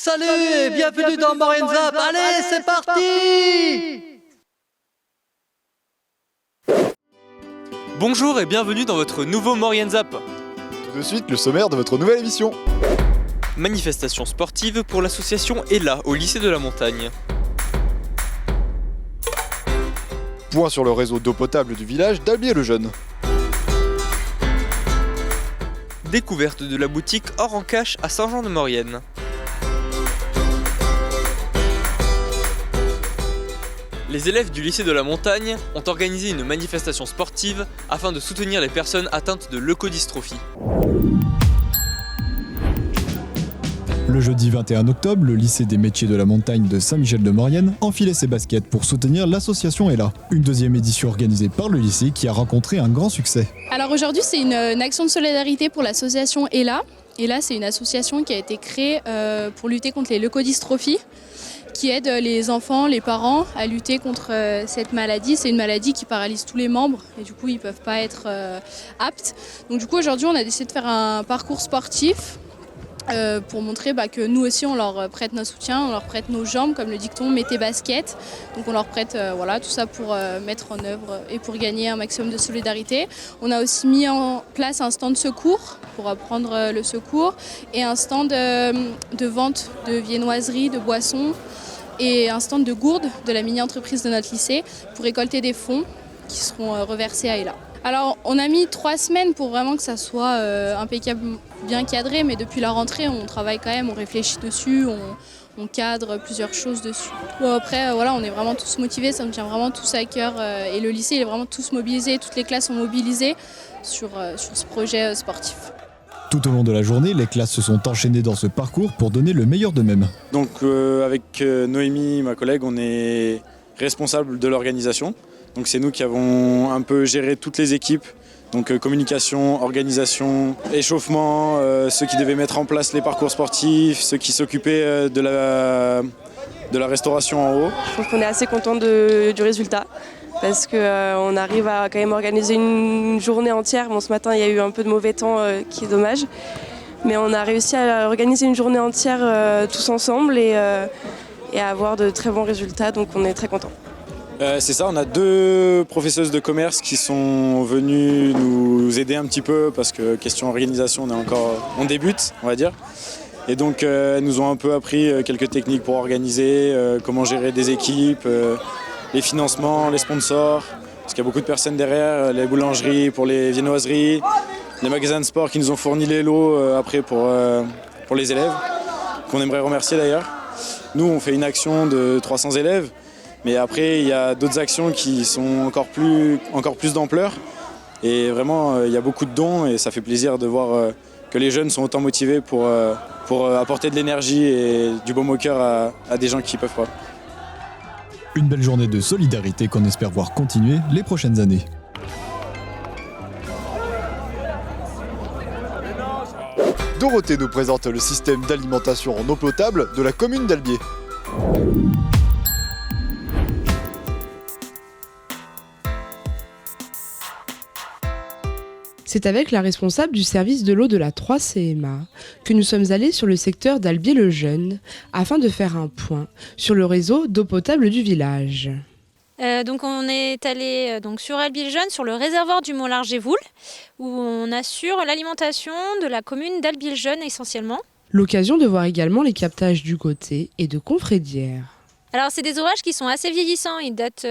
Salut et bienvenue dans Maurienne Zap. Allez, c'est parti! Bonjour et bienvenue dans votre nouveau Maurienne Zap. Tout de suite, le sommaire de votre nouvelle émission. Manifestation sportive pour l'association ELA au lycée de la Montagne. Point sur le réseau d'eau potable du village d'Albier-le-Jeune. Découverte de la boutique Or en Cache à Saint-Jean-de-Maurienne. Les élèves du lycée de la Montagne ont organisé une manifestation sportive afin de soutenir les personnes atteintes de leucodystrophie. Le jeudi 21 octobre, le lycée des métiers de la montagne de Saint-Michel-de-Maurienne enfilait ses baskets pour soutenir l'association ELA. Une deuxième édition organisée par le lycée qui a rencontré un grand succès. Alors aujourd'hui, c'est une action de solidarité pour l'association ELA. ELA, c'est une association qui a été créée pour lutter contre les leucodystrophies, qui aide les enfants, les parents à lutter contre cette maladie. C'est une maladie qui paralyse tous les membres et du coup, ils ne peuvent pas être aptes. Donc du coup, aujourd'hui, on a décidé de faire un parcours sportif pour montrer que nous aussi on leur prête notre soutien, on leur prête nos jambes, comme le dicton, mets tes baskets. Donc on leur prête tout ça pour mettre en œuvre et pour gagner un maximum de solidarité. On a aussi mis en place un stand de secours pour prendre le secours et un stand de vente de viennoiseries, de boissons et un stand de gourdes de la mini-entreprise de notre lycée pour récolter des fonds qui seront reversés à ELA. Alors on a mis 3 semaines pour vraiment que ça soit impeccable, bien cadré, mais depuis la rentrée on travaille quand même, on réfléchit dessus, on cadre plusieurs choses dessus. Bon, après on est vraiment tous motivés, ça nous tient vraiment tous à cœur et le lycée il est vraiment tous mobilisé, toutes les classes sont mobilisées sur ce projet sportif. Tout au long de la journée, les classes se sont enchaînées dans ce parcours pour donner le meilleur d'eux-mêmes. Donc avec Noémie, ma collègue, on est responsable de l'organisation. Donc c'est nous qui avons un peu géré toutes les équipes, donc communication, organisation, échauffement, ceux qui devaient mettre en place les parcours sportifs, ceux qui s'occupaient de la restauration en haut. Je trouve qu'on est assez content du résultat parce qu'on arrive à quand même organiser une journée entière. Bon, ce matin il y a eu un peu de mauvais temps qui est dommage, mais on a réussi à organiser une journée entière tous ensemble et à avoir de très bons résultats, donc on est très contents. C'est ça, on a 2 professeuses de commerce qui sont venues nous aider un petit peu parce que question organisation, on débute, on va dire. Et donc elles nous ont un peu appris quelques techniques pour organiser, comment gérer des équipes, les financements, les sponsors, parce qu'il y a beaucoup de personnes derrière, les boulangeries pour les viennoiseries, les magasins de sport qui nous ont fourni les lots après pour les élèves, qu'on aimerait remercier d'ailleurs. Nous, on fait une action de 300 élèves. Mais après, il y a d'autres actions qui sont encore plus d'ampleur. Et vraiment, il y a beaucoup de dons et ça fait plaisir de voir que les jeunes sont autant motivés pour apporter de l'énergie et du baume au cœur à des gens qui ne peuvent pas. Une belle journée de solidarité qu'on espère voir continuer les prochaines années. Dorothée nous présente le système d'alimentation en eau potable de la commune d'Albier. C'est avec la responsable du service de l'eau de la 3CMA que nous sommes allés sur le secteur d'Albier-le-Jeune afin de faire un point sur le réseau d'eau potable du village. Donc on est allé sur Albier-le-Jeune, sur le réservoir du Mont-Largévoul, où on assure l'alimentation de la commune d'Albier-le-Jeune essentiellement. L'occasion de voir également les captages du Côté et de Confrédière. Alors c'est des ouvrages qui sont assez vieillissants, ils datent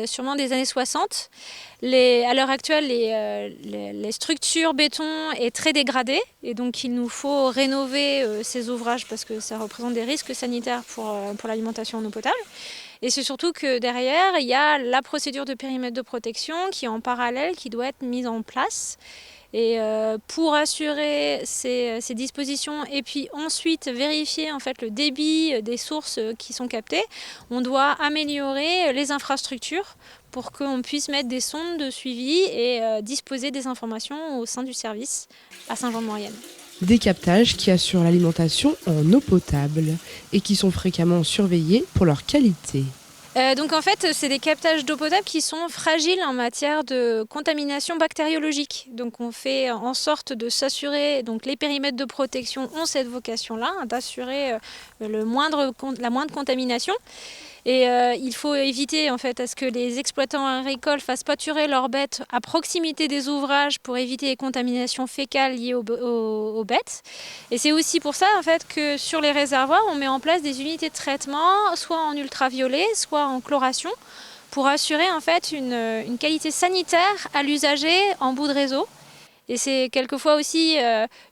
sûrement des années 60. À l'heure actuelle, les structures béton est très dégradée et donc il nous faut rénover ces ouvrages parce que ça représente des risques sanitaires pour l'alimentation en eau potable. Et c'est surtout que derrière, il y a la procédure de périmètre de protection qui est en parallèle, qui doit être mise en place. Et pour assurer ces dispositions et puis ensuite vérifier en fait le débit des sources qui sont captées, on doit améliorer les infrastructures pour qu'on puisse mettre des sondes de suivi et disposer des informations au sein du service à Saint-Jean-de-Maurienne. Des captages qui assurent l'alimentation en eau potable et qui sont fréquemment surveillés pour leur qualité. Donc en fait, c'est des captages d'eau potable qui sont fragiles en matière de contamination bactériologique. Donc on fait en sorte de s'assurer, donc les périmètres de protection ont cette vocation-là, d'assurer la moindre contamination. Et il faut éviter en fait à ce que les exploitants agricoles fassent pâturer leurs bêtes à proximité des ouvrages pour éviter les contaminations fécales liées aux bêtes. Et c'est aussi pour ça en fait que sur les réservoirs, on met en place des unités de traitement, soit en ultraviolet, soit en chloration, pour assurer en fait une qualité sanitaire à l'usager en bout de réseau. Et c'est quelquefois aussi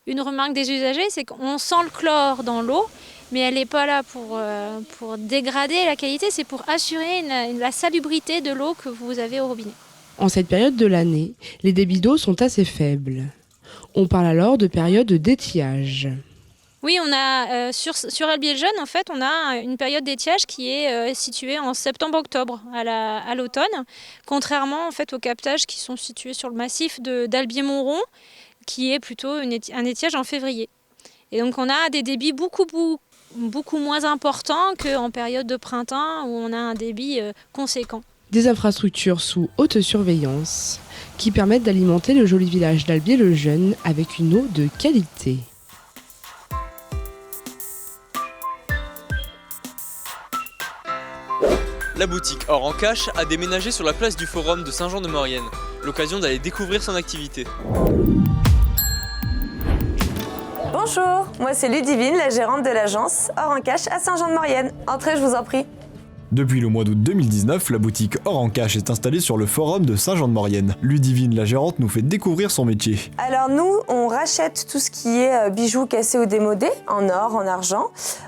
une remarque des usagers, c'est qu'on sent le chlore dans l'eau, mais elle n'est pas là pour dégrader la qualité, c'est pour assurer la salubrité de l'eau que vous avez au robinet. En cette période de l'année, les débits d'eau sont assez faibles. On parle alors de période d'étiage. Oui, on a sur Albier-le-Jeune, en fait, on a une période d'étiage qui est située en septembre-octobre à l'automne, contrairement en fait aux captages qui sont situés sur le massif d'Albier-Montrond, qui est plutôt un étiage en février. Et donc on a des débits beaucoup moins importants qu'en période de printemps où on a un débit conséquent. Des infrastructures sous haute surveillance qui permettent d'alimenter le joli village d'Albier-le-Jeune avec une eau de qualité. La boutique Or en Cache a déménagé sur la place du Forum de Saint-Jean-de-Maurienne, l'occasion d'aller découvrir son activité. Bonjour, moi c'est Ludivine, la gérante de l'agence Or en Cache à Saint-Jean-de-Maurienne. Entrez, je vous en prie. Depuis le mois d'août 2019, la boutique Or en Cache est installée sur le forum de Saint-Jean-de-Maurienne. Ludivine, la gérante, nous fait découvrir son métier. Alors nous, on rachète tout ce qui est bijoux cassés ou démodés, en or, en argent.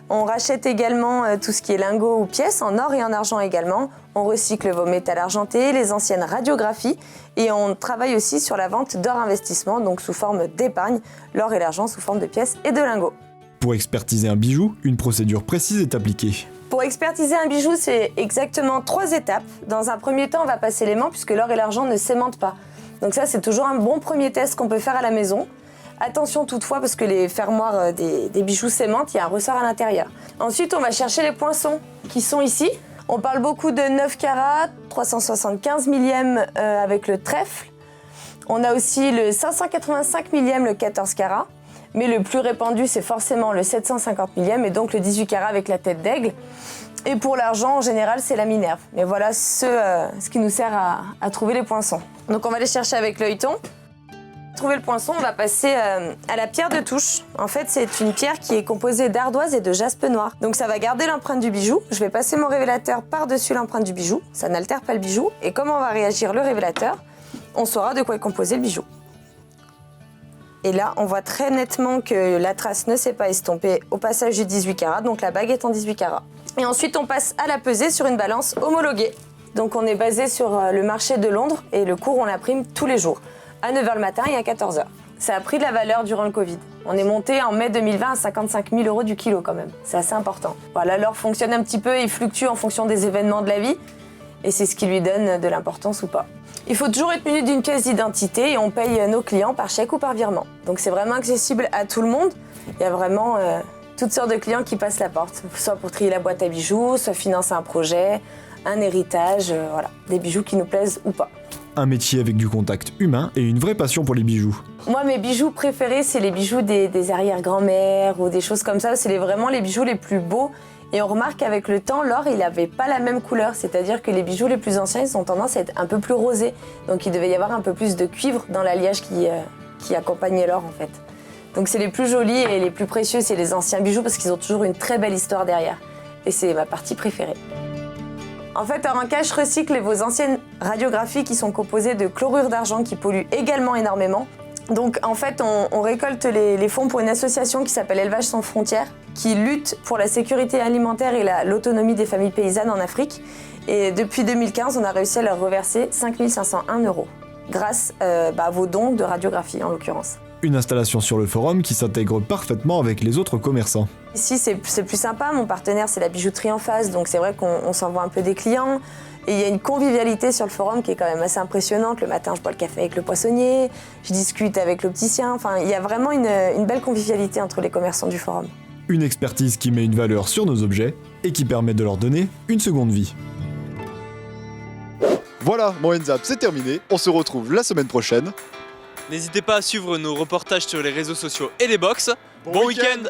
On rachète également tout ce qui est lingots ou pièces, en or et en argent également. On recycle vos métals argentés, les anciennes radiographies et on travaille aussi sur la vente d'or investissement, donc sous forme d'épargne, l'or et l'argent sous forme de pièces et de lingots. Pour expertiser un bijou, une procédure précise est appliquée. Pour expertiser un bijou, c'est exactement 3 étapes. Dans un premier temps, on va passer l'aimant puisque l'or et l'argent ne s'aimantent pas. Donc ça, c'est toujours un bon premier test qu'on peut faire à la maison. Attention toutefois, parce que les fermoirs des bijoux s'aimantent, il y a un ressort à l'intérieur. Ensuite, on va chercher les poinçons qui sont ici. On parle beaucoup de 9 carats, 375 millièmes avec le trèfle. On a aussi le 585 millièmes, le 14 carats. Mais le plus répandu, c'est forcément le 750 millièmes et donc le 18 carats avec la tête d'aigle. Et pour l'argent, en général, c'est la Minerve. Mais voilà ce qui nous sert à trouver les poinçons. Donc on va les chercher avec l'œilleton. Pour trouver le poinçon, on va passer à la pierre de touche. En fait, c'est une pierre qui est composée d'ardoise et de jaspe noir. Donc ça va garder l'empreinte du bijou. Je vais passer mon révélateur par-dessus l'empreinte du bijou. Ça n'altère pas le bijou. Et comment va réagir le révélateur, on saura de quoi est composé le bijou. Et là, on voit très nettement que la trace ne s'est pas estompée au passage du 18 carats, donc la bague est en 18 carats. Et ensuite, on passe à la pesée sur une balance homologuée. Donc on est basé sur le marché de Londres et le cours, on l'imprime tous les jours, à 9h le matin et à 14h. Ça a pris de la valeur durant le Covid. On est monté en mai 2020 à 55 000 € du kilo quand même. C'est assez important. Voilà, l'or fonctionne un petit peu, il fluctue en fonction des événements de la vie. Et c'est ce qui lui donne de l'importance ou pas. Il faut toujours être muni d'une pièce d'identité et on paye nos clients par chèque ou par virement. Donc c'est vraiment accessible à tout le monde. Il y a vraiment toutes sortes de clients qui passent la porte. Soit pour trier la boîte à bijoux, soit financer un projet, un héritage, voilà. Des bijoux qui nous plaisent ou pas. Un métier avec du contact humain et une vraie passion pour les bijoux. Moi, mes bijoux préférés, c'est les bijoux des arrière-grand-mères ou des choses comme ça. C'est vraiment les bijoux les plus beaux. Et on remarque qu'avec le temps, l'or, il n'avait pas la même couleur. C'est-à-dire que les bijoux les plus anciens, ils ont tendance à être un peu plus rosés. Donc il devait y avoir un peu plus de cuivre dans l'alliage qui accompagnait l'or, en fait. Donc c'est les plus jolis et les plus précieux, c'est les anciens bijoux parce qu'ils ont toujours une très belle histoire derrière. Et c'est ma partie préférée. En fait, Or en Cache recycle vos anciennes radiographies qui sont composées de chlorure d'argent qui polluent également énormément. Donc en fait, on récolte les fonds pour une association qui s'appelle Élevage sans frontières, qui lutte pour la sécurité alimentaire et l'autonomie des familles paysannes en Afrique. Et depuis 2015, on a réussi à leur reverser 5 501 € grâce à vos dons de radiographie en l'occurrence. Une installation sur le forum qui s'intègre parfaitement avec les autres commerçants. Ici, c'est plus sympa. Mon partenaire, c'est la bijouterie en face, donc c'est vrai qu'on s'envoie un peu des clients. Et il y a une convivialité sur le forum qui est quand même assez impressionnante. Le matin, je bois le café avec le poissonnier, je discute avec l'opticien. Enfin, il y a vraiment une belle convivialité entre les commerçants du forum. Une expertise qui met une valeur sur nos objets et qui permet de leur donner une seconde vie. Voilà, mon Enzap, c'est terminé. On se retrouve la semaine prochaine. N'hésitez pas à suivre nos reportages sur les réseaux sociaux et les box. Bon week-end.